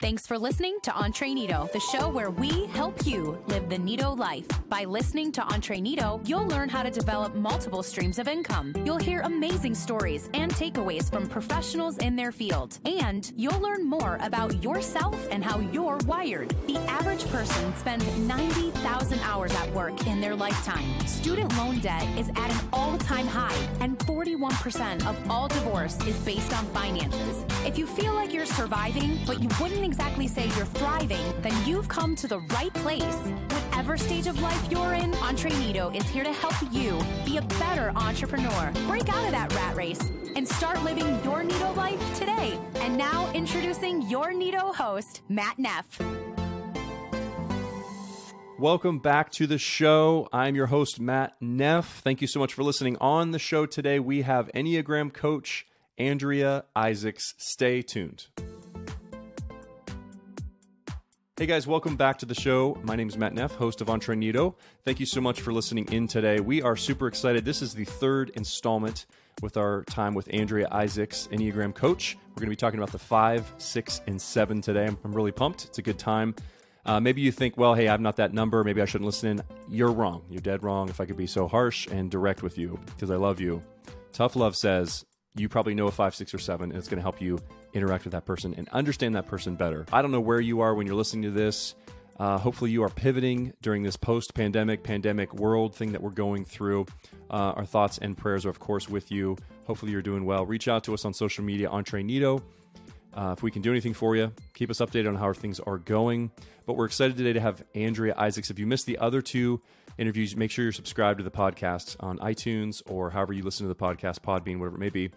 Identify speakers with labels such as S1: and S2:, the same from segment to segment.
S1: Thanks for listening to Entre Nido, the show where we help you live the Nido life. By listening to Entre Nido, you'll learn how to develop multiple streams of income. You'll hear amazing stories and takeaways from professionals in their field. And you'll learn more about yourself and how you're wired. The average person spends 90,000 hours at work in their lifetime. Student loan debt is at an all-time high, and 41% of all divorce is based on finances. If you feel like you're surviving, but you wouldn't exactly say you're thriving, then you've come to the right place. Whatever stage of life you're in, Entre Nido is here to help you be a better entrepreneur. Break out of that rat race and start living your Nido life today. And now introducing your Nido host, Matt Neff.
S2: Welcome back to the show. I'm your host, Matt Neff. Thank you so much for listening. On the show today, we have Enneagram coach Andrea Isaacs. Stay tuned. Hey guys, welcome back to the show. My name is Matt Neff, host of Entre Nido. Thank you so much for listening in today. We are super excited. This is the third installment with our time with Andrea Isaacs, Enneagram coach. We're going to be talking about the 5, 6, and 7 today. I'm really pumped. It's a good time. Maybe you think, well, hey, I'm not that number. Maybe I shouldn't listen in. You're wrong. You're dead wrong. If I could be so harsh and direct with you, because I love you. Tough love says you probably know a 5, 6, or 7, and it's going to help you interact with that person and understand that person better. I don't know where you are when you're listening to this. Hopefully you are pivoting during this pandemic world thing that we're going through. Our thoughts and prayers are, of course, with you. Hopefully you're doing well. Reach out to us on social media, Entre Nido. If we can do anything for you, keep us updated on how things are going. But we're excited today to have Andrea Isaacs. If you missed the other 2 interviews, make sure you're subscribed to the podcast on iTunes or however you listen to the podcast, Podbean, whatever it may be.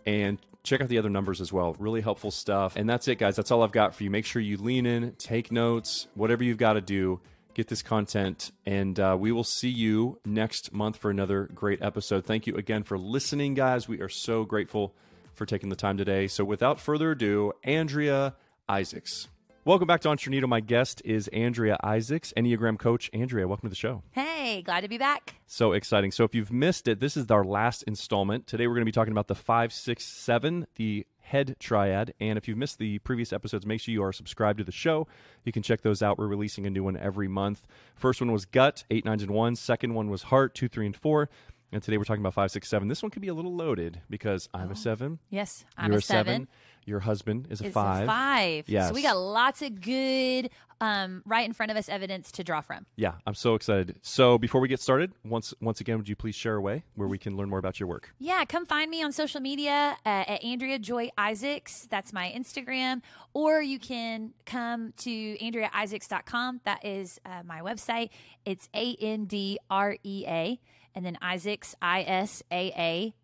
S2: And check out the other numbers as well. Really helpful stuff. And that's it, guys. That's all I've got for you. Make sure you lean in, take notes, whatever you've got to do, get this content. And we will see you next month for another great episode. Thank you again for listening, guys. We are so grateful for taking the time today. So without further ado, Andrea Isaacs. Welcome back to Entre Nido. My guest is Andrea Isaacs, Enneagram coach. Andrea, welcome to the show.
S1: Hey, glad to be back.
S2: So exciting. So if you've missed it, this is our last installment. Today we're going to be talking about the 5, 6, 7, the Head Triad. And if you've missed the previous episodes, make sure you are subscribed to the show. You can check those out. We're releasing a new one every month. First one was Gut, 8, 9, and 1. Second one was Heart, 2, 3, and 4. And today we're talking about 5, 6, 7. This one can be a little loaded because I'm a 7.
S1: Yes, I'm
S2: You're
S1: a 7.
S2: Your husband is a
S1: It's
S2: 5.
S1: a 5.
S2: Yes.
S1: So we got lots of good, right in front of us evidence to draw from.
S2: Yeah, I'm so excited. So before we get started, once again, would you please share a way where we can learn more about your work?
S1: Yeah, come find me on social media at Andrea Joy Isaacs. That's my Instagram. Or you can come to AndreaIsaacs.com. That is my website. It's Andrea. And then Isaacs, Isaacs. I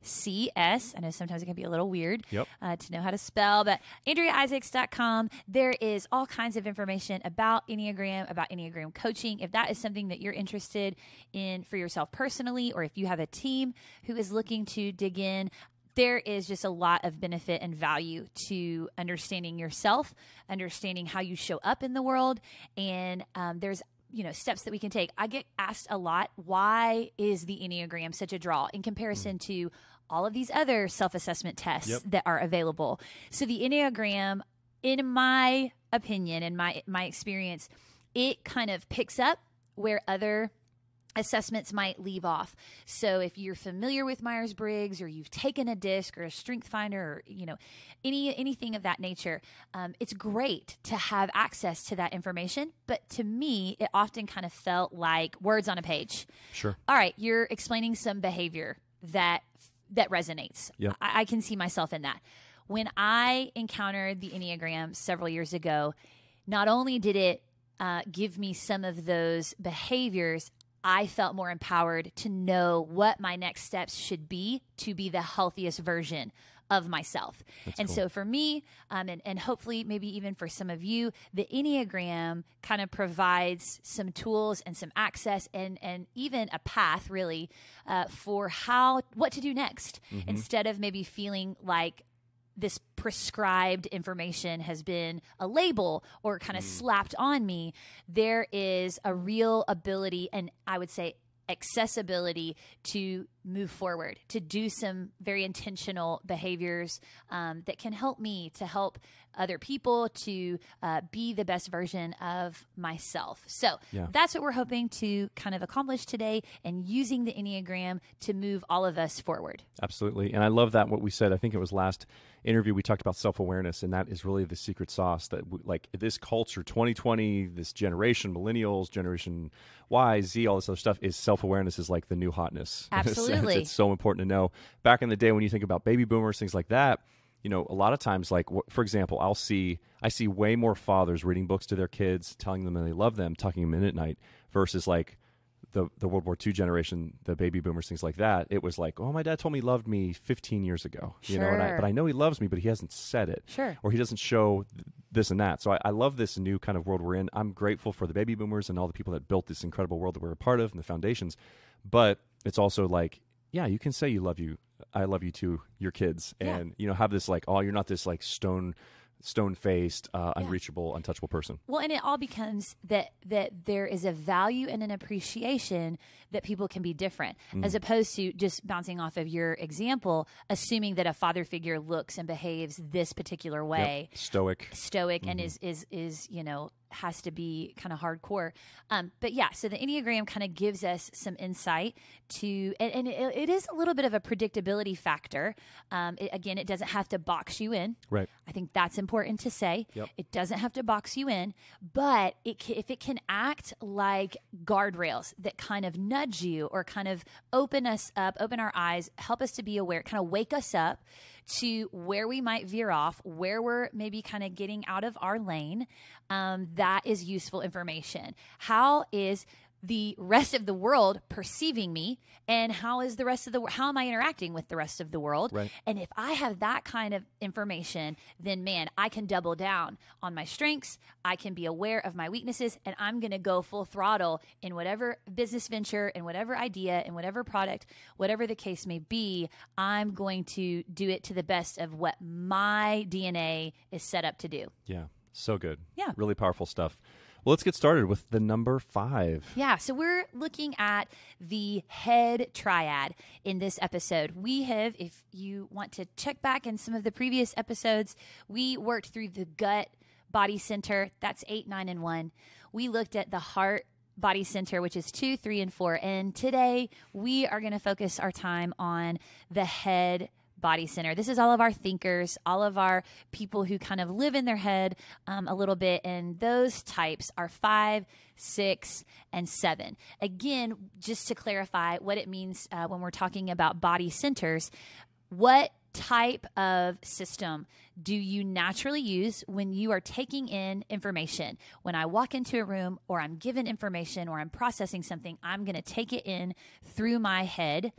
S1: know sometimes it can be a little weird to know how to spell, but AndreaIsaacs.com. There is all kinds of information about Enneagram, about Enneagram coaching. If that is something that you're interested in for yourself personally, or if you have a team who is looking to dig in, there is just a lot of benefit and value to understanding yourself, understanding how you show up in the world, and there's steps that we can take. I get asked a lot, why is the Enneagram such a draw in comparison to all of these other self-assessment tests that are available? So the Enneagram, in my opinion and my experience, it kind of picks up where other assessments might leave off. So if you're familiar with Myers-Briggs, or you've taken a DISC or a Strength Finder, or anything of that nature, it's great to have access to that information. But to me, it often kind of felt like words on a page.
S2: Sure.
S1: All right, you're explaining some behavior that resonates.
S2: Yep.
S1: I can see myself in that. When I encountered the Enneagram several years ago, not only did it give me some of those behaviors, I felt more empowered to know what my next steps should be to be the healthiest version of myself. That's cool. So for me, and hopefully maybe even for some of you, the Enneagram kind of provides some tools and some access and even a path really for what to do next, instead of maybe feeling like this prescribed information has been a label or kind of slapped on me. There is a real ability, and I would say accessibility, to move forward, to do some very intentional behaviors that can help me to help other people to be the best version of myself. So that's what we're hoping to kind of accomplish today, and using the Enneagram to move all of us forward.
S2: Absolutely. And I love that what we said, I think it was last interview, we talked about self-awareness, and that is really the secret sauce that like this culture, 2020, this generation, millennials, generation Y, Z, all this other stuff, is self-awareness is like the new hotness.
S1: Absolutely.
S2: It's so important to know. Back in the day when you think about baby boomers, things like that, you know, a lot of times, like, for example, I see way more fathers reading books to their kids, telling them that they love them, tucking them in at night, versus like the World War II generation, the baby boomers, things like that. It was like, oh, my dad told me he loved me 15 years ago, you know, but I know he loves me, but he hasn't said it, or he doesn't show this and that. So I love this new kind of world we're in. I'm grateful for the baby boomers and all the people that built this incredible world that we're a part of and the foundations. But it's also like, yeah, you can say I love you to your kids, and you know, have this like, oh, you're not this like stone-faced, unreachable, untouchable person.
S1: Well, and it all becomes that there is a value and an appreciation that people can be different, as opposed to just bouncing off of your example, assuming that a father figure looks and behaves this particular way,
S2: stoic,
S1: and is you know, has to be kind of hardcore. But yeah, so the Enneagram kind of gives us some insight to, and it is a little bit of a predictability factor. Again, it doesn't have to box you in.
S2: Right.
S1: I think that's important to say. It doesn't have to box you in, but if it can act like guardrails that kind of nudge you, or kind of open us up, open our eyes, help us to be aware, kind of wake us up to where we might veer off, where we're maybe kind of getting out of our lane, that is useful information. How is the rest of the world perceiving me, and how is the rest of how am I interacting with the rest of the world?
S2: Right.
S1: And if I have that kind of information, then man, I can double down on my strengths. I can be aware of my weaknesses, and I'm going to go full throttle in whatever business venture, in whatever idea, in whatever product, whatever the case may be. I'm going to do it to the best of what my DNA is set up to do.
S2: Yeah. So good.
S1: Yeah.
S2: Really powerful stuff. Well, let's get started with the number 5.
S1: Yeah, so we're looking at the Head Triad in this episode. We have, if you want to check back in some of the previous episodes, we worked through the gut body center. That's 8, 9, and 1. We looked at the heart body center, which is 2, 3, and 4. And today we are going to focus our time on the head body center. This is all of our thinkers, all of our people who kind of live in their head a little bit, and those types are 5, 6, and 7. Again, just to clarify what it means when we're talking about body centers, what type of system do you naturally use when you are taking in information? When I walk into a room, or I'm given information, or I'm processing something, I'm going to take it in through my head,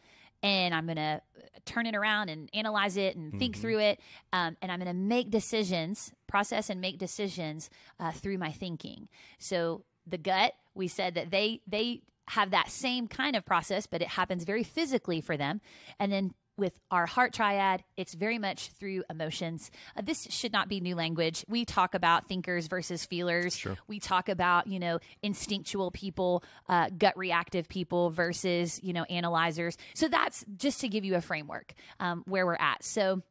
S1: and I'm going to turn it around and analyze it and think through it. And I'm going to make decisions, process and make decisions through my thinking. So the gut, we said that they have that same kind of process, but it happens very physically for them. And then with our heart triad, it's very much through emotions. This should not be new language. We talk about thinkers versus feelers.
S2: Sure.
S1: We talk about, instinctual people, gut reactive people versus, analyzers. So that's just to give you a framework where we're at. So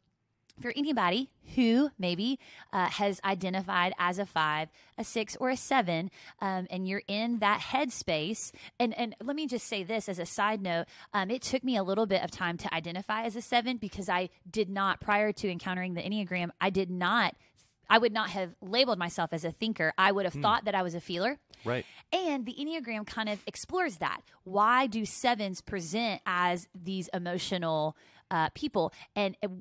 S1: for anybody who maybe has identified as a 5, a 6, or a 7, and you're in that headspace, and let me just say this as a side note, it took me a little bit of time to identify as a 7, because I did not, prior to encountering the Enneagram, I would not have labeled myself as a thinker. I would have thought that I was a feeler.
S2: Right.
S1: And the Enneagram kind of explores that. Why do 7s present as these emotional people?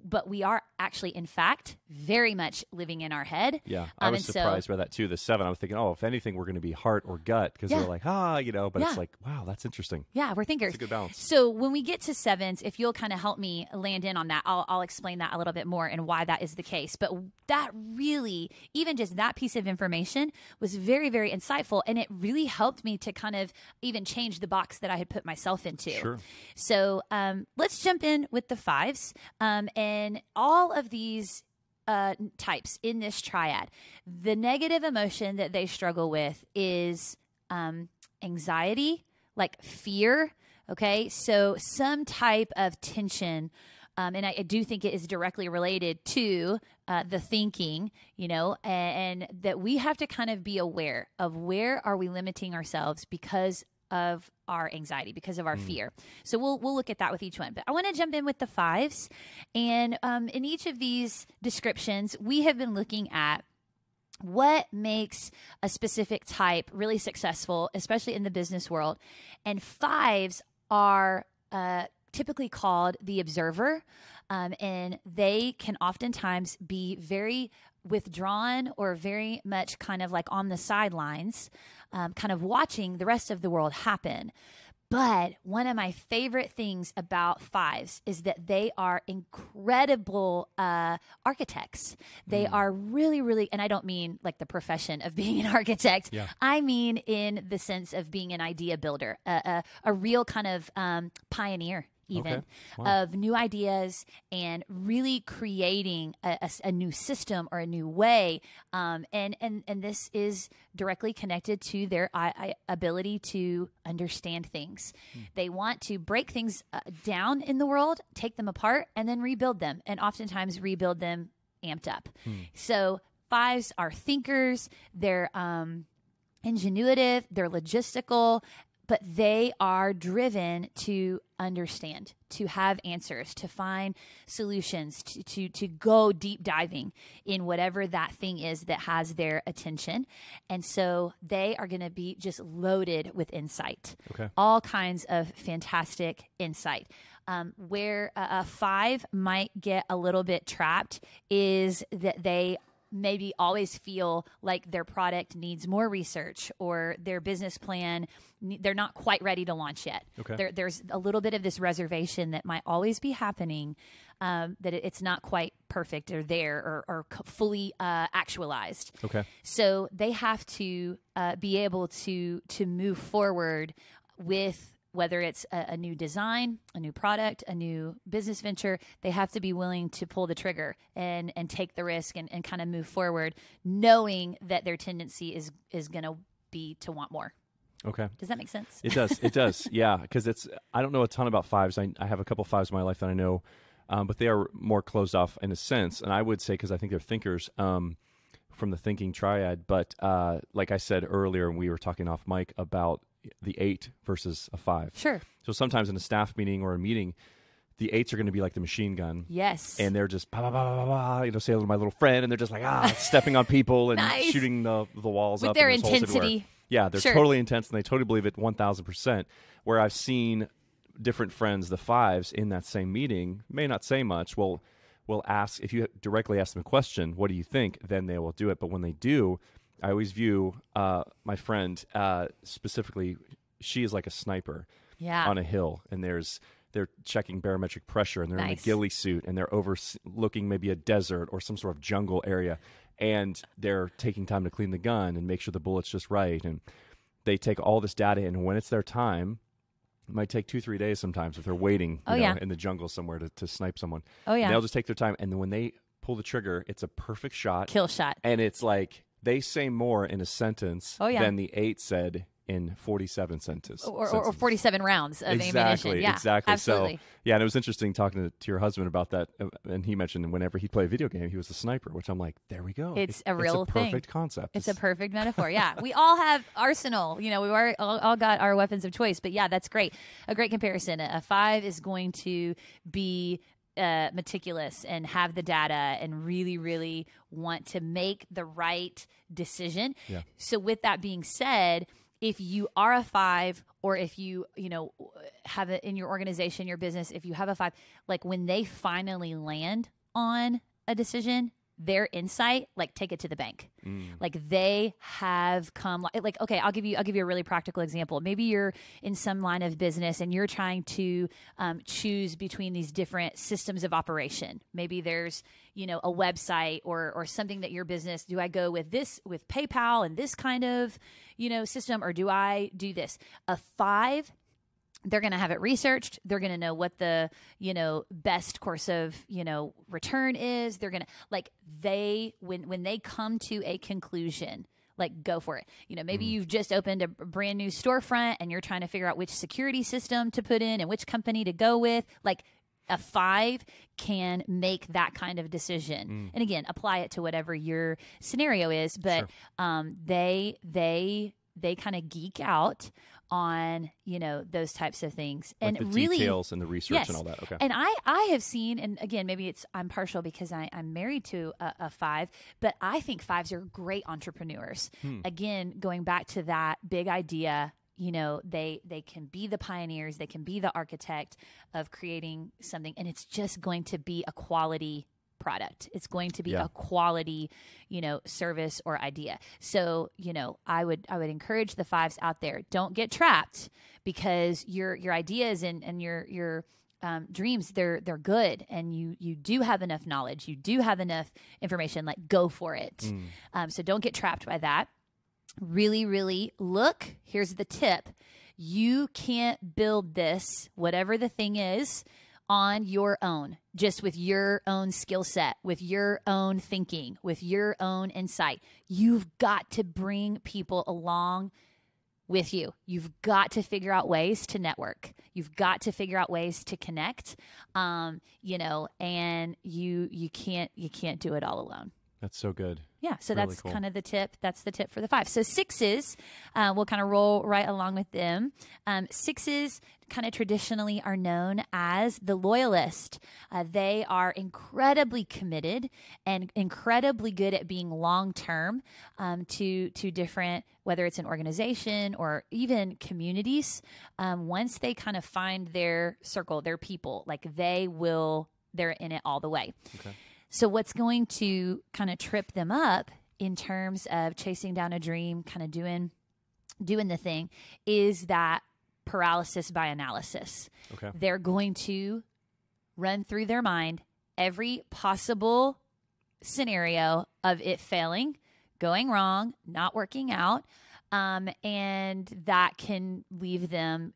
S1: But we are actually, in fact, very much living in our head.
S2: Yeah, I was surprised by that too. The 7, I was thinking, if anything, we're going to be heart or gut, because they're like, but it's like, wow, that's interesting.
S1: Yeah, we're thinkers.
S2: It's a good balance.
S1: So when we get to 7s, if you'll kind of help me land in on that, I'll explain that a little bit more and why that is the case. But that really, even just that piece of information was very, very insightful, and it really helped me to kind of even change the box that I had put myself into.
S2: Sure.
S1: So let's jump in with the 5s, and all of these types in this triad. The negative emotion that they struggle with is anxiety, like fear, Okay, so some type of tension, and I do think it is directly related to the thinking, and that we have to kind of be aware of where are we limiting ourselves because of our anxiety, because of our fear. So we'll look at that with each one. But I want to jump in with the 5s. And in each of these descriptions, we have been looking at what makes a specific type really successful, especially in the business world. And 5s are typically called the observer, and they can oftentimes be very withdrawn or very much kind of like on the sidelines, kind of watching the rest of the world happen. But one of my favorite things about 5s is that they are incredible architects. They are really, really, and I don't mean like the profession of being an architect. Yeah. I mean in the sense of being an idea builder, a real kind of pioneer even of new ideas and really creating a new system or a new way. And this is directly connected to their ability to understand things. They want to break things down in the world, take them apart, and then rebuild them, and oftentimes rebuild them amped up. So 5s are thinkers. They're ingenuitive. They're logistical. But they are driven to understand, to have answers, to find solutions, to go deep diving in whatever that thing is that has their attention. And so they are going to be just loaded with insight, all kinds of fantastic insight. Where a 5 might get a little bit trapped is that they maybe always feel like their product needs more research, or their business plan, they're not quite ready to launch yet. There's a little bit of this reservation that might always be happening, that it's not quite perfect or there or fully actualized. So they have to be able to move forward with, whether it's a new design, a new product, a new business venture. They have to be willing to pull the trigger and take the risk and kind of move forward, knowing that their tendency is going to be to want more. Does that make sense?
S2: It does. It does. Yeah. Because I don't know a ton about 5s. I have a couple 5s in my life that I know, but they are more closed off in a sense. And I would say, because I think they're thinkers, from the thinking triad. But like I said earlier, when we were talking off mic about the 8 versus a 5.
S1: Sure.
S2: So sometimes in a staff meeting or a meeting, the 8s are going to be like the machine gun.
S1: Yes.
S2: And they're just, bah, bah, bah, bah, bah, say hello to my little friend, and they're just like, stepping on people and shooting the walls
S1: with
S2: up.
S1: With their
S2: and
S1: intensity.
S2: Yeah, they're totally intense, and they totally believe it 1,000%. Where I've seen different friends, the 5s, in that same meeting, may not say much, will ask, if you directly ask them a question, what do you think? Then they will do it. But when they do, I always view my friend specifically, she is like a sniper on a hill, and they're checking barometric pressure, and they're in a ghillie suit, and they're overlooking maybe a desert or some sort of jungle area, and they're taking time to clean the gun and make sure the bullet's just right. And they take all this data, and when it's their time, it might take 2-3 days sometimes if they're waiting in the jungle somewhere to snipe someone. And they'll just take their time, and then when they pull the trigger, it's a perfect shot.
S1: Kill shot.
S2: And it's like they say more in a sentence than the 8 said in 47 sentences.
S1: Or 47 rounds of ammunition. Yeah,
S2: exactly.
S1: Absolutely.
S2: So, yeah, and it was interesting talking to your husband about that. And he mentioned whenever he'd play a video game, he was a sniper, which I'm like, there we go.
S1: It's a real
S2: thing. It's a perfect concept.
S1: It's a perfect metaphor. Yeah. We all have arsenal. We all got our weapons of choice. But yeah, that's great. A great comparison. A 5 is going to be meticulous and have the data and really, really want to make the right decision. Yeah. So with that being said, if you are a 5, or if you have it in your organization, your business, if you have a 5, like when they finally land on a decision, their insight, like, take it to the bank. Like, they have come, like, okay, I'll give you a really practical example. Maybe you're in some line of business and you're trying to choose between these different systems of operation. Maybe there's, a website or something that your business, do I go with this, with PayPal and this kind of, system, or do I do this? A 5, they're going to have it researched. They're going to know what the, best course of, return is. They're going to, like, when they come to a conclusion, like go for it. You know, maybe you've just opened a brand new storefront and you're trying to figure out which security system to put in and which company to go with. Like a 5 can make that kind of decision. And again, apply it to whatever your scenario is, but they kind of geek out on, you know, those types of things.
S2: Like
S1: and
S2: the
S1: really,
S2: details and the research and all that. Okay.
S1: And I have seen, and again, maybe I'm partial because I'm married to a 5, but I think 5s are great entrepreneurs. Again, going back to that big idea, you know, they can be the pioneers, they can be the architect of creating something, and it's just going to be a quality product. It's going to be a quality, you know, service or idea. So, you know, I would encourage the 5s out there. Don't get trapped because your ideas and your dreams, they're good, and you do have enough knowledge, you do have enough information. Like, go for it. So don't get trapped by that. Really, really look. Here's the tip: you can't build this, whatever the thing is, on your own, just with your own skill set, with your own thinking, with your own insight. You've got to bring people along with you. You've got to figure out ways to network. You've got to figure out ways to connect, you know, and you can't do it all alone.
S2: That's so good.
S1: Yeah, so
S2: Really
S1: that's
S2: cool.
S1: kind of the tip. That's the tip for the 5. So 6s, we'll kind of roll right along with them. 6s kind of traditionally are known as the loyalist. They are incredibly committed and incredibly good at being long-term to different, whether it's an organization or even communities. Once they kind of find their circle, their people, like they're in it all the way.
S2: Okay.
S1: So what's going to kind of trip them up in terms of chasing down a dream, kind of doing the thing, is that paralysis by analysis.
S2: Okay.
S1: They're going to run through their mind every possible scenario of it failing, going wrong, not working out, and that can leave them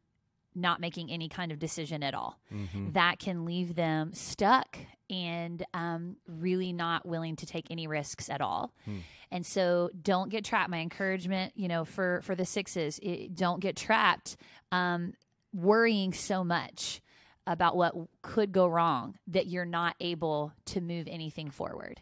S1: not making any kind of decision at all. That can leave them stuck and really not willing to take any risks at all. And so don't get trapped. My encouragement, you know, for the 6s, don't get trapped worrying so much about what could go wrong that you're not able to move anything forward.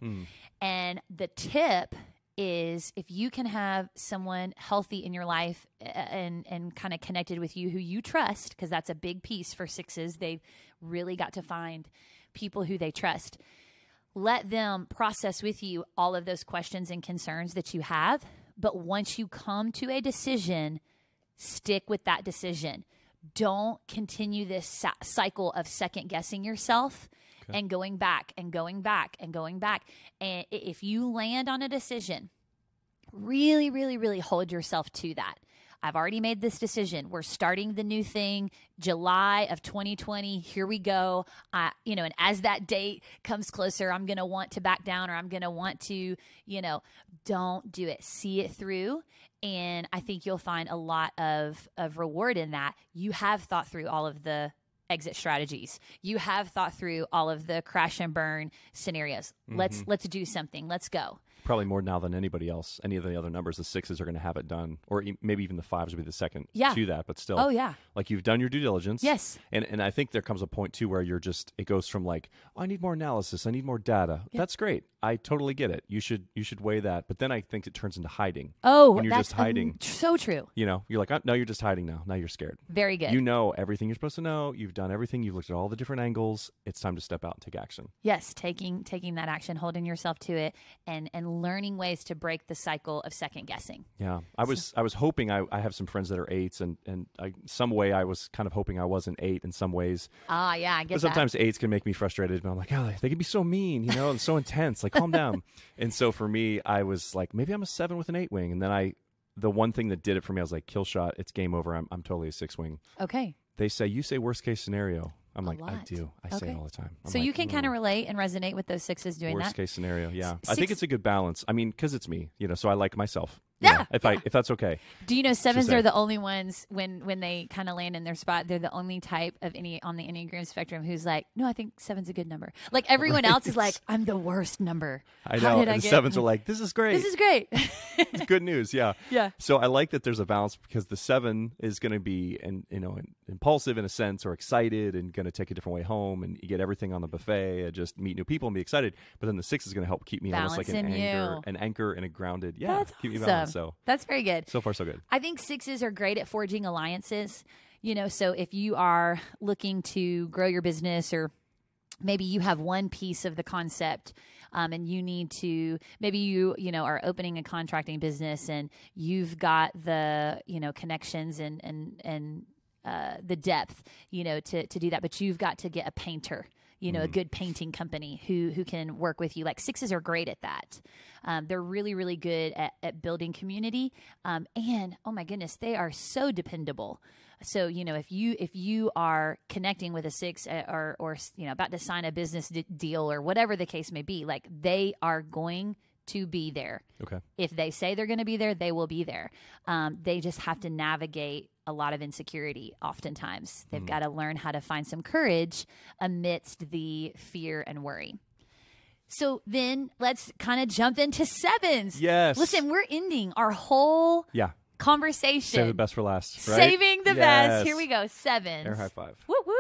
S1: And the tip is, if you can have someone healthy in your life and kind of connected with you who you trust, because that's a big piece for 6s. They've really got to find people who they trust. Let them process with you all of those questions and concerns that you have. But once you come to a decision, stick with that decision. Don't continue this cycle of second guessing yourself. And going back and going back and going back. And if you land on a decision, really, really, really hold yourself to that. I've already made this decision. We're starting the new thing, July of 2020. Here we go. You know, and as that date comes closer, I'm going to want to back down, or I'm going to want to, you know, don't do it. See it through. And I think you'll find a lot of reward in that. You have thought through all of the exit strategies. You have thought through all of the crash and burn scenarios. Let's do something. Let's go.
S2: Probably more now than anybody else. Any of the other numbers, the 6s are going to have it done, or maybe even the 5s will be the second to that. But still, like, you've done your due diligence.
S1: Yes,
S2: and I think there comes a point too where you're just, it goes from like, oh, I need more analysis, I need more data. That's great. I totally get it. You should weigh that. But then I think it turns into hiding.
S1: Oh,
S2: when you're
S1: that's
S2: just hiding.
S1: So true.
S2: You know, you're like, oh, no, you're just hiding now. Now you're scared.
S1: Very good.
S2: You know everything you're supposed to know. You've done everything. You've looked at all the different angles. It's time to step out and take action.
S1: Yes, taking that action, holding yourself to it, and learning ways to break the cycle of second guessing.
S2: Yeah, I was hoping, I have some friends that are 8s, and some way I was kind of hoping I was an 8 in some ways.
S1: Ah, yeah, I get that.
S2: Sometimes 8s can make me frustrated, but I'm like, oh, they can be so mean, you know, and so intense. Like, calm down. And so for me, I was like, maybe I'm a 7 with an 8 wing, and then the one thing that did it for me, I was like, kill shot, it's game over. I'm totally a 6 wing.
S1: Okay.
S2: They say, you say worst case scenario. I'm like, I do. I say it all the time.
S1: So you can kind of relate and resonate with those 6s doing that?
S2: Worst case scenario, yeah. I
S1: Six-
S2: think it's a good balance. I mean, because it's me, you know, so I like myself.
S1: Yeah.
S2: If that's okay.
S1: Do you know sevens are the only ones when they kind of land in their spot? They're the only type of on the Enneagram spectrum who's like, no, I think seven's a good number. Like everyone else is like, I'm the worst number.
S2: I know. And the sevens are like, this is great.
S1: This is great.
S2: It's good news. Yeah.
S1: Yeah.
S2: So I like that there's a balance because the 7 is going to be, impulsive in a sense, or excited and going to take a different way home, and you get everything on the buffet and just meet new people and be excited. But then the 6 is going to help keep me almost like an anchor and a grounded. Yeah.
S1: That's
S2: keep
S1: awesome.
S2: me balanced. So
S1: that's very good.
S2: So far, so good.
S1: I think 6s are great at forging alliances. So if you are looking to grow your business, or maybe you have one piece of the concept, and you need to, maybe you are opening a contracting business and you've got the, connections and the depth, to do that, but you've got to get a painter, a good painting company who can work with you. Like 6s are great at that. They're really, really good at building community. And oh my goodness, they are so dependable. So, if you are connecting with a 6 or about to sign a business deal or whatever the case may be, like they are going to be there.
S2: Okay.
S1: If they say they're going to be there, they will be there. They just have to navigate a lot of insecurity. Oftentimes they've got to learn how to find some courage amidst the fear and worry. So then let's kind of jump into 7s.
S2: Yes.
S1: Listen, we're ending our whole conversation.
S2: Save the best for last, right?
S1: Saving the best. Here we go. 7s.
S2: Air high five.
S1: Woo woo.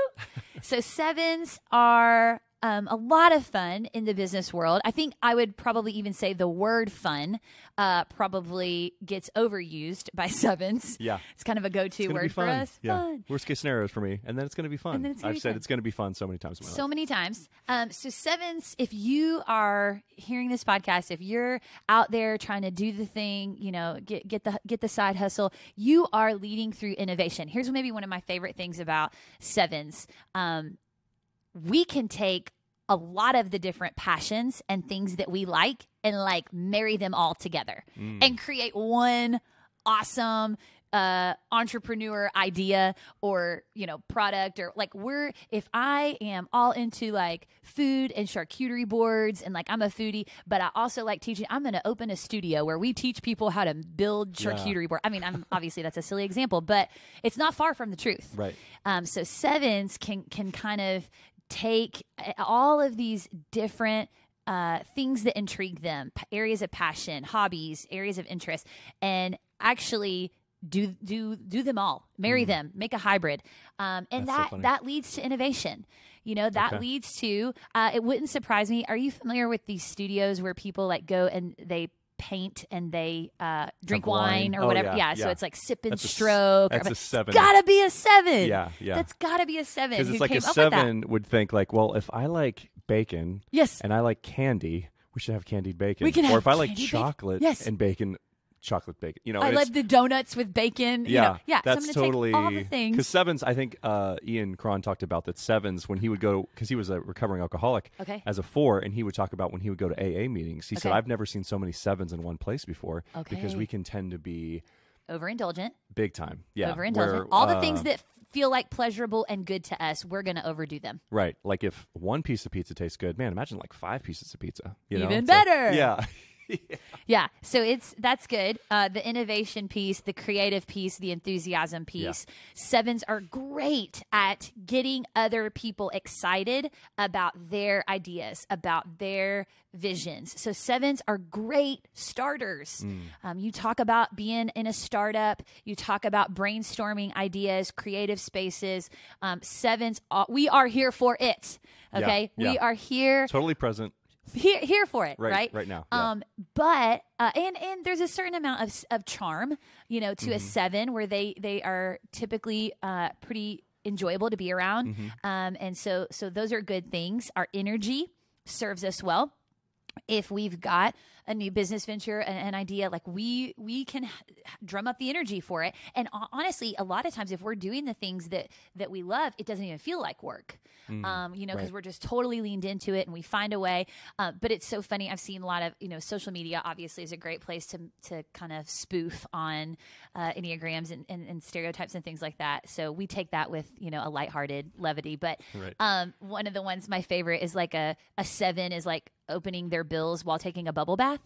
S1: So 7s are a lot of fun in the business world. I think I would probably even say the word fun probably gets overused by 7s.
S2: Yeah.
S1: It's kind of a go-to word for us.
S2: Yeah.
S1: Fun.
S2: Worst case scenarios for me. And then it's going to be fun. I've said it's going to be fun so many times in my life.
S1: So many times. So 7s, if you are hearing this podcast, if you're out there trying to do the thing, get the side hustle, you are leading through innovation. Here's maybe one of my favorite things about 7s. We can take a lot of the different passions and things that we like and marry them all together and create one awesome entrepreneur idea or product, or if I am all into food and charcuterie boards and I'm a foodie, but I also like teaching, I'm going to open a studio where we teach people how to build charcuterie board. I mean, obviously that's a silly example, but it's not far from the truth.
S2: Right.
S1: So 7s can kind of take all of these different things that intrigue them, areas of passion, hobbies, areas of interest, and actually do them all, marry them, make a hybrid. And that leads to innovation. That leads to, it wouldn't surprise me. Are you familiar with these studios where people go and they paint and they drink wine or whatever? Yeah. So it's sip and stroke.
S2: That's a 7.
S1: Gotta be a 7.
S2: Yeah.
S1: That's gotta be a 7.
S2: Because it's a 7 would think well, if I like bacon,
S1: yes,
S2: and I like candy, we should have candied bacon.
S1: We can
S2: or
S1: have
S2: if I like
S1: candied
S2: chocolate and bacon, chocolate bacon.
S1: I love the donuts with bacon.
S2: Yeah,
S1: So
S2: that's
S1: I'm
S2: totally
S1: take all the things.
S2: Because 7s, I think Ian Cron talked about that 7s when he would go, because he was a recovering alcoholic as a 4, and he would talk about when he would go to AA meetings. He said, I've never seen so many 7s in one place before because we can tend to be
S1: overindulgent,
S2: big time. Yeah,
S1: overindulgent. All the things that feel pleasurable and good to us, we're going to overdo them.
S2: Right. Like if one piece of pizza tastes good, man, imagine 5 pieces of pizza.
S1: Even better.
S2: Yeah.
S1: Yeah. So that's good. The innovation piece, the creative piece, the enthusiasm piece. 7s are great at getting other people excited about their ideas, about their visions. So 7s are great starters. You talk about being in a startup. You talk about brainstorming ideas, creative spaces. 7s, we are here for it. Okay. We are here.
S2: Totally present.
S1: Here for it, right?
S2: Right now.
S1: But and there's a certain amount of charm, to a 7 where they are typically pretty enjoyable to be around. And so those are good things. Our energy serves us well. If we've got a new business venture, an idea, we can drum up the energy for it. And honestly, a lot of times if we're doing the things that we love, it doesn't even feel like work, because we're just totally leaned into it and we find a way. But it's so funny. I've seen a lot of, social media obviously is a great place to kind of spoof on Enneagrams and stereotypes and things like that. So we take that with, a lighthearted levity. But one of the ones, my favorite is a 7 is opening their bills while taking a bubble bath.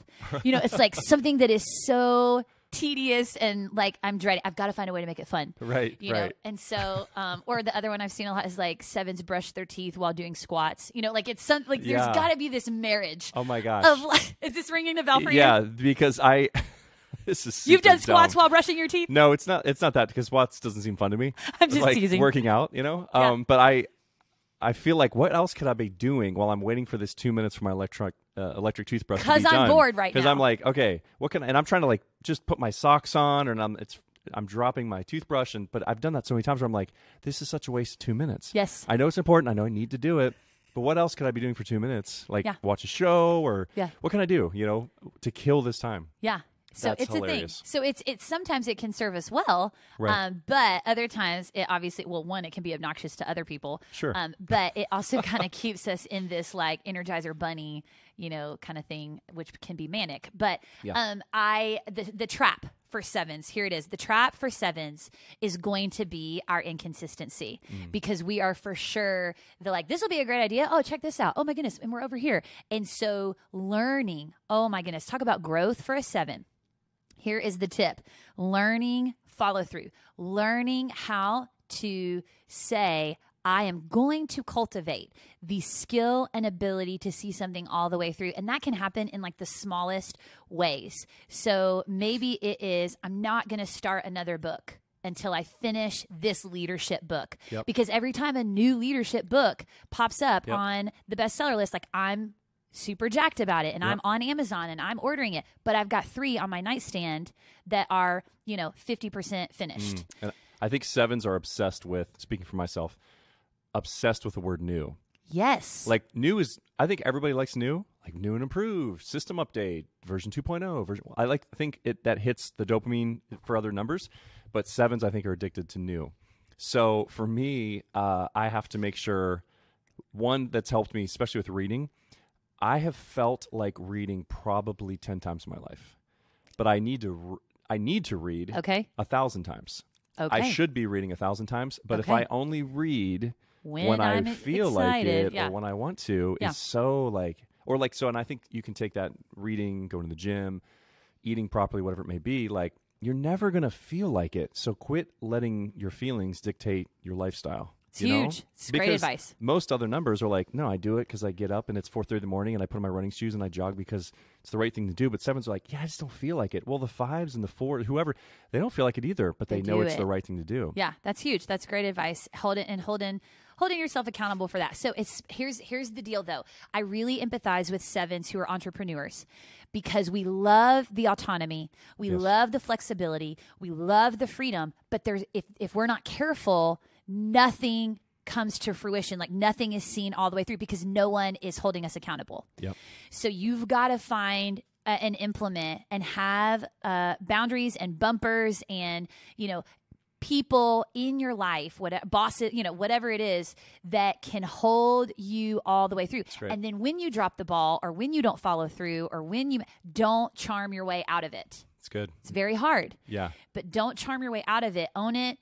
S1: It's something that is so tedious and like I'm dreading. I've got to find a way to make it fun.
S2: Right.
S1: You know? And so, or the other one I've seen a lot is like sevens brush their teeth while doing squats. You know, like it's some, like there's got to be this marriage.
S2: Oh my gosh.
S1: Of like, is this ringing the bell for you?
S2: Yeah, because this is super
S1: You've done squats
S2: dumb.
S1: while brushing your teeth?
S2: No, it's not that because squats doesn't seem fun to me.
S1: I'm just
S2: like
S1: teasing.
S2: Working out, you know?
S1: Yeah.
S2: But I feel like what else could I be doing while I'm waiting for this 2 minutes for my electric toothbrush to be done?
S1: Because I'm bored right now.
S2: Because I'm like, okay, and I'm trying to like just put my socks on, and I'm dropping my toothbrush, but I've done that so many times where I'm like, this is such a waste of 2 minutes.
S1: Yes.
S2: I know it's important. I know I need to do it. But what else could I be doing for 2 minutes? Like watch a show or what can I do, to kill this time?
S1: Yeah. So
S2: That's
S1: it's
S2: hilarious.
S1: a thing. So it's sometimes it can serve us well,
S2: Right.
S1: But other times it obviously, well, one, it can be obnoxious to other people.
S2: Sure.
S1: But it also kind of keeps us in this like Energizer Bunny, kind of thing, which can be manic. But the trap for sevens, here it is. The trap for sevens is going to be our inconsistency because we are for sure, they're like, this will be a great idea. Oh, check this out. Oh my goodness. And we're over here. And so learning, oh my goodness, talk about growth for a 7. Here is the tip. Learning follow through. Learning how to say, I am going to cultivate the skill and ability to see something all the way through. And that can happen in like the smallest ways. So maybe it is, I'm not going to start another book until I finish this leadership book.
S2: Yep.
S1: Because every time a new leadership book pops up on the bestseller list, like I'm super jacked about it and I'm on Amazon and I'm ordering it, but I've got 3 on my nightstand that are, 50% finished.
S2: And I think 7s are obsessed with, speaking for myself, obsessed with the word new.
S1: Yes.
S2: Like new is, I think everybody likes new, like new and improved, system update, version 2.0, I think that hits the dopamine for other numbers, but 7s I think are addicted to new. So for me, I have to make sure, one that's helped me, especially with reading, I have felt like reading probably 10 times in my life, but I need to read 1,000 times.
S1: Okay.
S2: I should be reading 1,000 times, but if I only read when I feel
S1: excited,
S2: like it or when I want to, is so and I think you can take that reading, going to the gym, eating properly, whatever it may be, like you're never going to feel like it. So quit letting your feelings dictate your lifestyle.
S1: It's huge. It's great advice.
S2: Most other numbers are like, no, I do it because I get up and it's 4:30 in the morning and I put on my running shoes and I jog because it's the right thing to do. But 7s are like, yeah, I just don't feel like it. Well, the 5s and the 4s, whoever, they don't feel like it either, but they know it's the right thing to do.
S1: Yeah, that's huge. That's great advice. Holding yourself accountable for that. So here's the deal though. I really empathize with 7s who are entrepreneurs because we love the autonomy, we love the flexibility, we love the freedom. But if we're not careful, nothing comes to fruition. Like nothing is seen all the way through because no one is holding us accountable.
S2: Yep.
S1: So you've got to find and implement and have boundaries and bumpers and, people in your life, bosses, whatever it is that can hold you all the way through. And then when you drop the ball or when you don't follow through or when you don't charm your way out of it.
S2: It's good.
S1: It's very hard.
S2: Yeah.
S1: But don't charm your way out of it. Own it.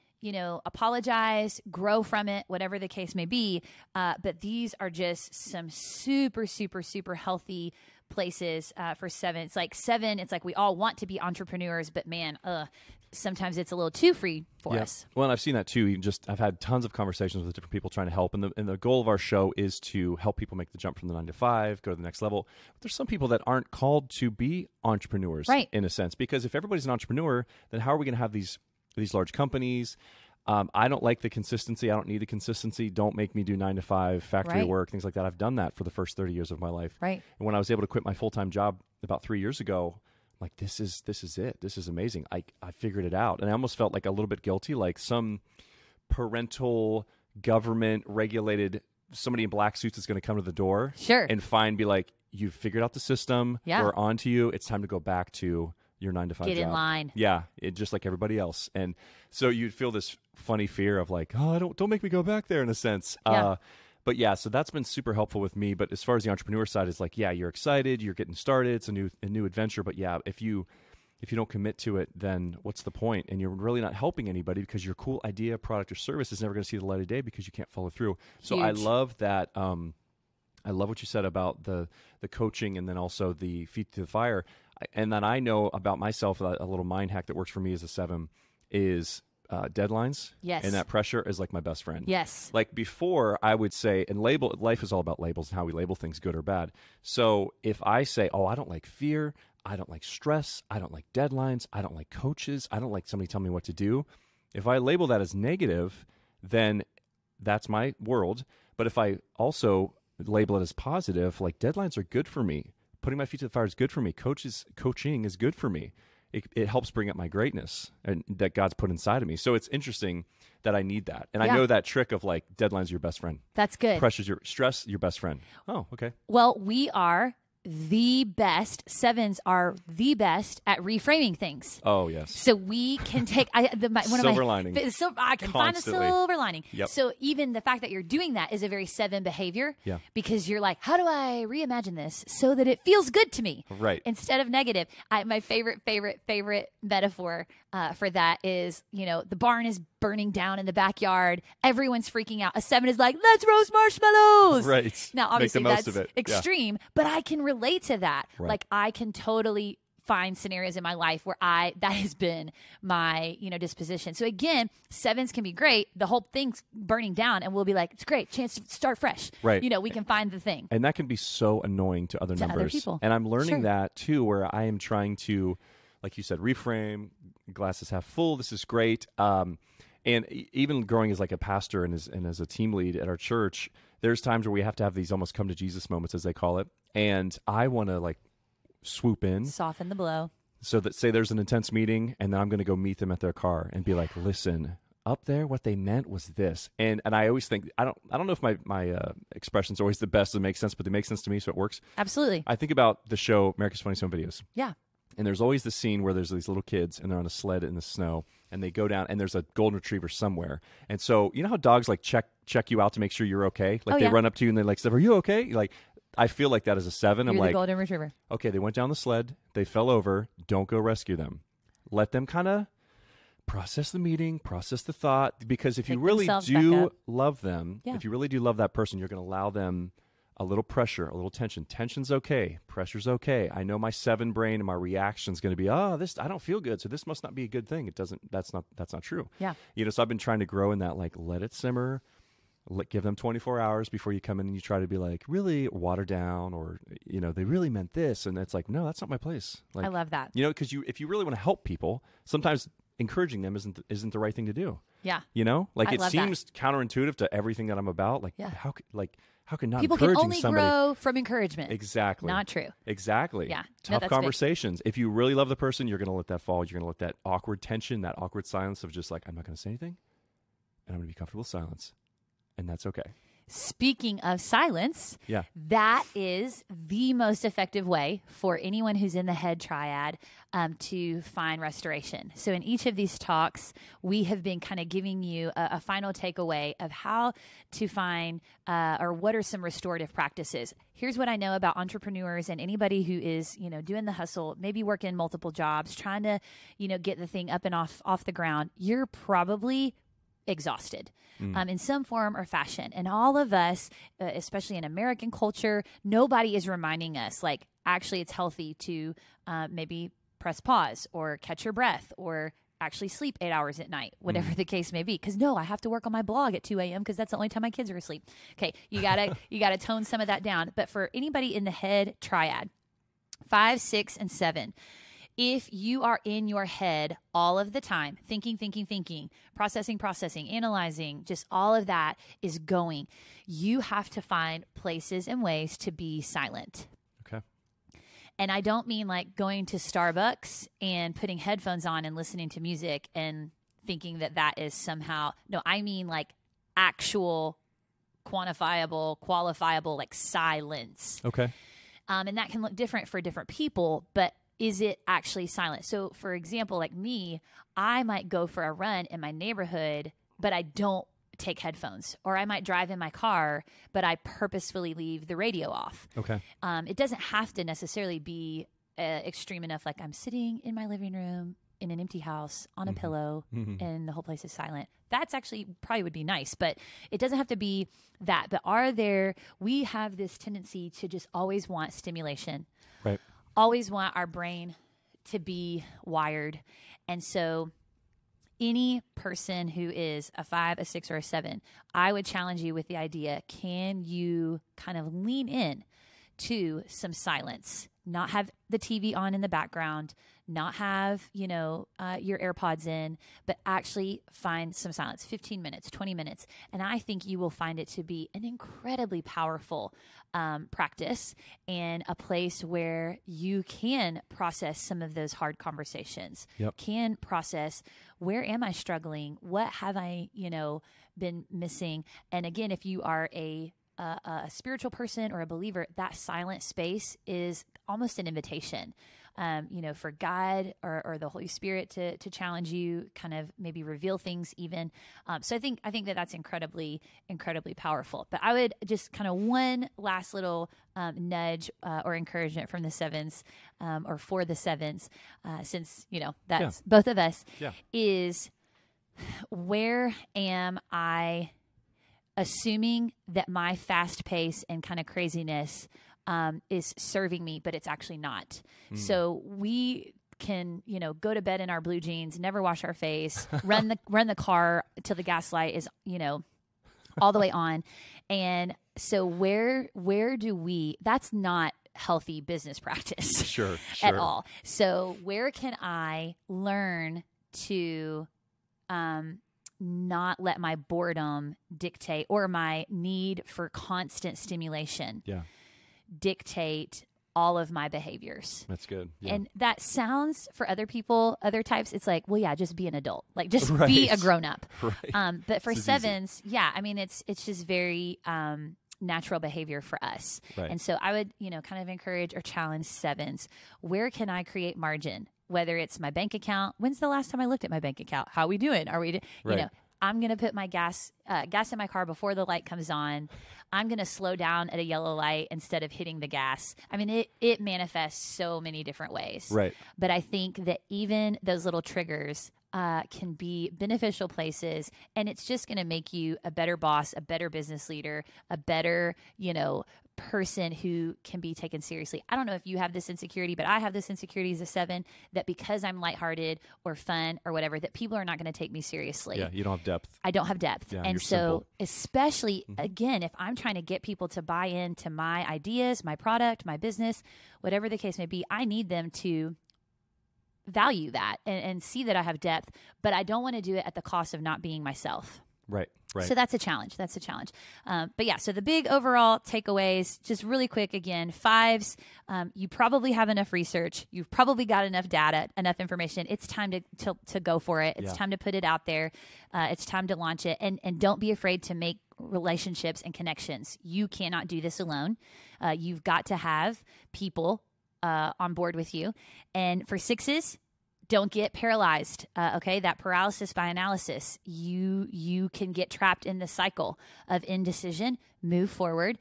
S1: Apologize, grow from it, whatever the case may be. But these are just some super, super, super healthy places for 7. It's like 7, it's like we all want to be entrepreneurs, but man, sometimes it's a little too free for us.
S2: Well, and I've seen that too. I've had tons of conversations with different people trying to help. And the goal of our show is to help people make the jump from the 9 to 5, go to the next level. But there's some people that aren't called to be entrepreneurs in a sense, because if everybody's an entrepreneur, then how are we going to have these large companies? I don't like the consistency. I don't need the consistency. Don't make me do 9 to 5 factory work, things like that. I've done that for the first 30 years of my life.
S1: Right.
S2: And when I was able to quit my full-time job about 3 years ago, I'm like, this is it. This is amazing. I figured it out. And I almost felt like a little bit guilty, like some parental government regulated somebody in black suits is going to come to the door and be like, you've figured out the system.
S1: Yeah.
S2: We're on to you. It's time to go back to your 9 to 5
S1: Get
S2: job.
S1: in line.
S2: Yeah, just like everybody else. And so you'd feel this funny fear of like, oh, don't make me go back there in a sense.
S1: Yeah.
S2: But yeah, so that's been super helpful with me. But as far as the entrepreneur side is like, yeah, you're excited, you're getting started, it's a new adventure. But yeah, if you don't commit to it, then what's the point? And you're really not helping anybody because your cool idea, product, or service is never going to see the light of day because you can't follow through. So I love that. I love what you said about the coaching and then also the feet to the fire. and then I know about myself, a little mind hack that works for me as a 7 is deadlines.
S1: Yes.
S2: And that pressure is like my best friend.
S1: Yes.
S2: Like before, I would say, and life is all about labels and how we label things, good or bad. So if I say, oh, I don't like fear, I don't like stress, I don't like deadlines, I don't like coaches, I don't like somebody telling me what to do. If I label that as negative, then that's my world. But if I also label it as positive, like deadlines are good for me. Putting my feet to the fire is good for me. Coaching is good for me. It helps bring up my greatness and that God's put inside of me. So it's interesting that I need that. And I know that trick of like deadlines are your best friend.
S1: That's good.
S2: Pressure's stress, your best friend. Oh, okay.
S1: Well, we are the best. 7s are the best at reframing things.
S2: Oh, yes.
S1: So we can take
S2: silver lining.
S1: I can find a silver lining.
S2: Yep.
S1: So even the fact that you're doing that is a very 7 behavior.
S2: Yeah.
S1: Because you're like, how do I reimagine this so that it feels good to me?
S2: Right.
S1: Instead of negative. My favorite metaphor for that is, the barn is burning down in the backyard. Everyone's freaking out. A 7 is like, let's roast marshmallows.
S2: Right.
S1: Now, obviously,
S2: Make the most
S1: that's
S2: of it.
S1: extreme, but I can relate to that.
S2: Right.
S1: Like, I can totally find scenarios in my life where that has been my, disposition. So again, 7s can be great. The whole thing's burning down and we'll be like, it's great, chance to start fresh.
S2: Right.
S1: We can find the thing.
S2: And that can be so annoying to other numbers.
S1: Other people.
S2: And I'm learning
S1: Sure.
S2: that too, where I am trying to, like you said, reframe, glasses half full. This is great. And even growing as like a pastor and as a team lead at our church, there's times where we have to have these almost come to Jesus moments, as they call it. And I want to like swoop in,
S1: Soften the blow.
S2: so that say there's an intense meeting and then I'm going to go meet them at their car and be like, listen, up there, what they meant was this. And I always think, I don't know if my expressions are always the best to make sense, but they make sense to me, so it works.
S1: Absolutely.
S2: I think about the show America's Funniest Home Videos.
S1: Yeah.
S2: And there's always the scene where there's these little kids and they're on a sled in the snow and they go down and there's a golden retriever somewhere. And so, you know how dogs like check you out to make sure you're okay? Like they run up to you and they like, are you okay? Like, I feel like that as a 7.
S1: You're
S2: I'm
S1: the
S2: like,
S1: golden retriever.
S2: okay, they went down the sled, they fell over, don't go rescue them. Let them kind of process the meeting, process the thought, because if
S1: Pick
S2: you really
S1: themselves back
S2: do
S1: up.
S2: love them,
S1: Yeah.
S2: if you really do love that person, you're going to allow them a little pressure, a little tension. Tension's okay. Pressure's okay. I know my 7 brain and my reaction's going to be, this, I don't feel good, so this must not be a good thing. It doesn't, that's not true.
S1: Yeah.
S2: So I've been trying to grow in that, like, let it simmer, give them 24 hours before you come in and you try to be like, really water down, or, they really meant this. And it's like, no, that's not my place. Like,
S1: I love that.
S2: Because if you really want to help people, sometimes encouraging them isn't the right thing to do.
S1: Yeah.
S2: Like
S1: I
S2: it
S1: love
S2: seems counterintuitive to everything that I'm about. Like,
S1: Yeah.
S2: how can not
S1: People can
S2: encouraging
S1: only
S2: somebody
S1: grow from encouragement.
S2: Exactly.
S1: Not true.
S2: Exactly.
S1: Yeah. No,
S2: Tough
S1: that's
S2: conversations. If you really love the person, you're going to let that fall. You're going to let that awkward tension, that awkward silence of just like, I'm not going to say anything, and I'm going to be comfortable with silence, and that's okay.
S1: Speaking of silence, that is the most effective way for anyone who's in the Head Triad to find restoration. So in each of these talks, we have been kind of giving you a final takeaway of how to find or what are some restorative practices. Here's what I know about entrepreneurs and anybody who is, doing the hustle, maybe working multiple jobs, trying to, get the thing up and off the ground. You're probably exhausted in some form or fashion. And all of us, especially in American culture, nobody is reminding us, like, actually it's healthy to maybe press pause or catch your breath or actually sleep 8 hours at night, whatever the case may be. Because no, I have to work on my blog at 2 a.m. because that's the only time my kids are asleep. Okay, you gotta tone some of that down. But for anybody in the Head Triad, 5, 6, and 7, if you are in your head all of the time, thinking, processing, analyzing, just all of that is going, you have to find places and ways to be silent.
S2: Okay.
S1: And I don't mean like going to Starbucks and putting headphones on and listening to music and thinking that is somehow, no, I mean like actual quantifiable, qualifiable, like silence.
S2: Okay.
S1: And that can look different for different people, but is it actually silent? So, for example, like me, I might go for a run in my neighborhood, but I don't take headphones. Or I might drive in my car, but I purposefully leave the radio off.
S2: Okay.
S1: It doesn't have to necessarily be extreme enough, like I'm sitting in my living room in an empty house on a pillow and the whole place is silent. That's actually probably would be nice, but it doesn't have to be that. But we have this tendency to just always want stimulation.
S2: Right.
S1: always want our brain to be wired. And so any person who is a 5, a 6, or a 7, I would challenge you with the idea, can you kind of lean in to some silence, not have the TV on in the background, not have, your AirPods in, but actually find some silence, 15 minutes, 20 minutes. And I think you will find it to be an incredibly powerful practice and a place where you can process some of those hard conversations, can process, where am I struggling? What have I, been missing? And again, if you are a spiritual person or a believer, that silent space is almost an invitation, for God or the Holy Spirit to challenge you, kind of maybe reveal things even. So I think that that's incredibly, incredibly powerful. But I would just kind of one last little nudge or encouragement from the 7s or for the 7s, since, that's both of us, is where am I assuming that my fast pace and kind of craziness is serving me, but it's actually not. So we can, go to bed in our blue jeans, never wash our face, run the car till the gas light is, all the way on. And so where do we, that's not healthy business practice
S2: sure.
S1: at all. So where can I learn to, not let my boredom dictate or my need for constant stimulation dictate all of my behaviors.
S2: That's good.
S1: Yeah. And that sounds, for other people, other types, it's like, well, yeah, just be an adult. Like, just be a grown-up.
S2: Right.
S1: But for 7s, it's just very natural behavior for us.
S2: Right.
S1: And so I would, kind of encourage or challenge 7s. Where can I create margin? Whether it's my bank account. When's the last time I looked at my bank account? How are we doing? Are we, I'm going to put my gas in my car before the light comes on. I'm going to slow down at a yellow light instead of hitting the gas. I mean, it manifests so many different ways.
S2: Right.
S1: But I think that even those little triggers can be beneficial places, and it's just going to make you a better boss, a better business leader, a better, person who can be taken seriously. I don't know if you have this insecurity, but I have this insecurity as a 7 that because I'm lighthearted or fun or whatever, that people are not going to take me seriously.
S2: Yeah, you don't have depth.
S1: I don't have depth.
S2: Yeah,
S1: and so
S2: simple.
S1: Especially, again, if I'm trying to get people to buy into my ideas, my product, my business, whatever the case may be, I need them to value that and see that I have depth, but I don't want to do it at the cost of not being myself.
S2: Right.
S1: So that's a challenge. But yeah, so the big overall takeaways, just really quick again, 5s, you probably have enough research. You've probably got enough data, enough information. It's time to go for it. It's time to put it out there. It's time to launch it. And don't be afraid to make relationships and connections. You cannot do this alone. You've got to have people on board with you. And for 6s, don't get paralyzed. That paralysis by analysis. You can get trapped in the cycle of indecision. Move forward.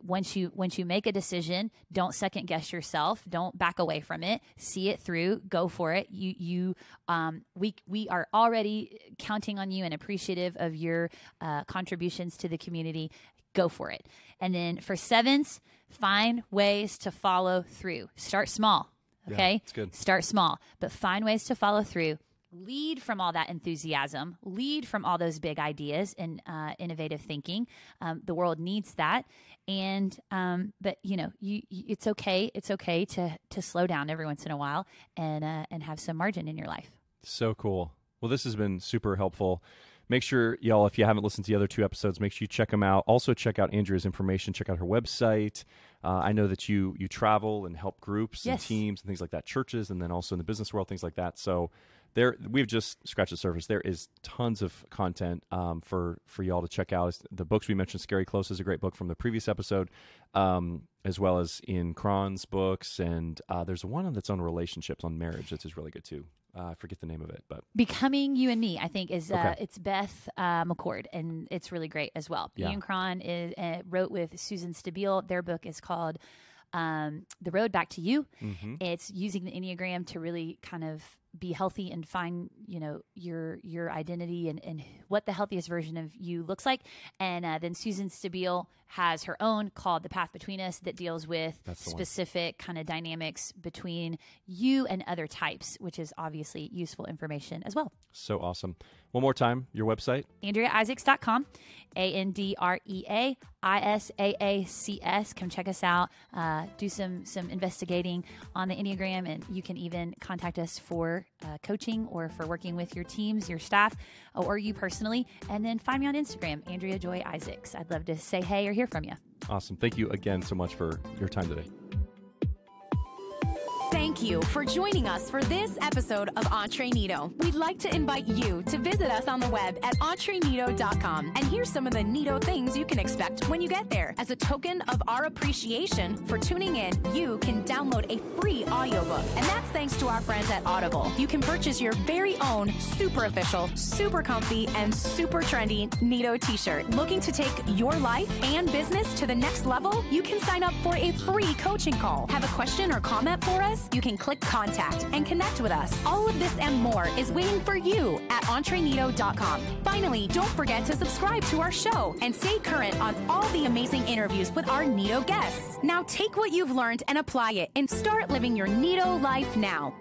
S1: Once you make a decision, don't second guess yourself. Don't back away from it. See it through. Go for it. We are already counting on you and appreciative of your contributions to the community. Go for it. And then for 7s, find ways to follow through. Start small. Okay.
S2: Yeah, that's good.
S1: Start small, but find ways to follow through. Lead from all that enthusiasm. Lead from all those big ideas and innovative thinking. The world needs that. And but it's okay. It's okay to slow down every once in a while and have some margin in your life.
S2: So cool. Well, this has been super helpful. Make sure, y'all, if you haven't listened to the other 2 episodes, make sure you check them out. Also, check out Andrea's information. Check out her website. I know that you travel and help groups and teams and things like that, churches, and then also in the business world, things like that. So we've just scratched the surface. There is tons of content for y'all to check out. The books we mentioned, Scary Close is a great book from the previous episode, as well as in Cron's books. And there's one that's on relationships, on marriage, that's just really good too. I forget the name of it, but
S1: Becoming You and Me, I think, is it's Beth McCord, and it's really great as well.
S2: Yeah.
S1: Ian Cron wrote with Susan Stabile. Their book is called The Road Back to You. Mm-hmm. It's using the Enneagram to really kind of be healthy and find your identity and what the healthiest version of you looks like. And then Susan Stabile has her own called The Path Between Us that deals with specific kind of dynamics between you and other types, which is obviously useful information as well.
S2: So awesome. One more time, your website?
S1: AndreaIsaacs.com, AndreaIsaacs. Come check us out. Do some investigating on the Enneagram, and you can even contact us for coaching or for working with your teams, your staff, or you personally. And then find me on Instagram, Andrea Joy Isaacs. I'd love to say hey or hear from you.
S2: Awesome. Thank you again so much for your time today.
S3: Thank you for joining us for this episode of Entre Nido. We'd like to invite you to visit us on the web at entrenido.com, and here's some of the Nido things you can expect when you get there. As a token of our appreciation for tuning in, you can download a free audiobook, and that's thanks to our friends at Audible. You can purchase your very own super official, super comfy, and super trendy Nido t-shirt. Looking to take your life and business to the next level? You can sign up for a free coaching call. Have a question or comment for us? You can click contact and connect with us. All of this and more is waiting for you at entrenido.com. Finally, don't forget to subscribe to our show and stay current on all the amazing interviews with our Nido guests. Now take what you've learned and apply it and start living your Nido life now.